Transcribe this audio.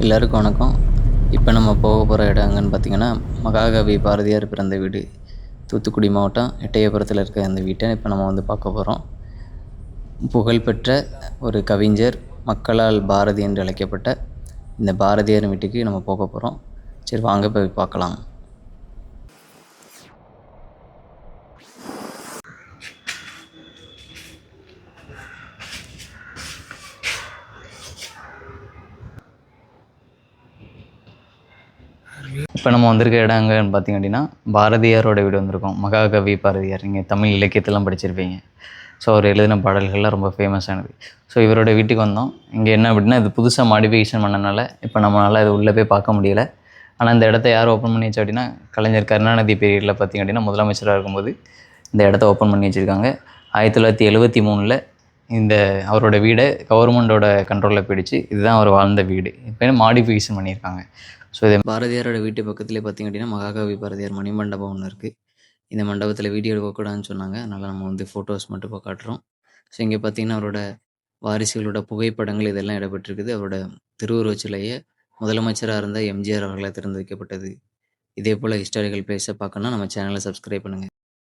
எல்லாருக்கும் வணக்கம். இப்போ நம்ம போக போகிற இடம் எங்கன்னு பார்த்தீங்கன்னா, மகாகவி பாரதியார் பிறந்த வீடு. தூத்துக்குடி மாவட்டம் எட்டயபுரத்தில் இருக்க அந்த வீட்டை இப்போ நம்ம வந்து பார்க்க போகிறோம். புகழ்பெற்ற ஒரு கவிஞர், மக்களால் பாரதி என்று அழைக்கப்பட்ட இந்த பாரதியார் வீட்டுக்கு நம்ம போக போகிறோம். சரி, வாங்க போய் பார்க்கலாம். இப்போ நம்ம வந்திருக்க இடம் எங்கன்னு பார்த்தீங்க அப்படின்னா, பாரதியாரோட வீடு வந்திருக்கோம். மகாகவி பாரதியார். நீங்கள் தமிழ் இலக்கியத்தெல்லாம் படிச்சிருப்பீங்க. ஸோ அவர் எழுதின பாடல்கள்லாம் ரொம்ப ஃபேமஸானது. ஸோ இவரோட வீட்டுக்கு வந்தோம். இங்கே என்ன அப்படின்னா, இது புதுசாக மாடிஃபிகேஷன் பண்ணனால இப்போ நம்மளால் இது உள்ளே போய் பார்க்க முடியலை. ஆனால் இந்த இடத்த யார் ஓப்பன் பண்ணி வச்சா அப்படின்னா, கலைஞர் கருணாநிதி பீரியடில் பார்த்திங்க அப்படின்னா முதலமைச்சராக இருக்கும்போது இந்த இடத்த ஓப்பன் பண்ணி வச்சுருக்காங்க. 1973 இந்த அவரோட வீடை கவர்மெண்ட்டோட கண்ட்ரோலில் போயிடுச்சு. இதுதான் அவர் வாழ்ந்த வீடு. இப்போ மாடிஃபிகேஷன் பண்ணியிருக்காங்க. ஸோ இது பாரதியாரோட வீட்டு பக்கத்துலேயே பார்த்திங்க அப்படின்னா, மகாகவி பாரதியார் மணிமண்டபம் ஒன்று இருக்குது. இந்த மண்டபத்தில் வீடியோ எடுக்கக்கூடாதுன்னு சொன்னாங்க. அதனால் நம்ம வந்து ஃபோட்டோஸ் மட்டும் இப்போ காட்டுறோம். ஸோ இங்கே பார்த்திங்கன்னா, அவரோட வாரிசுகளோட புகைப்படங்கள் இதெல்லாம் இடம்பெற்றிருக்குது. அவரோட திருவுருவச் சிலையை முதலமைச்சராக இருந்த எம்ஜிஆர் அவர்களால் திறந்து வைக்கப்பட்டது. இதே போல் ஹிஸ்டாரிக்கல் பிளேஸை பார்க்கணுன்னா நம்ம சேனலை சப்ஸ்கிரைப் பண்ணுங்கள்.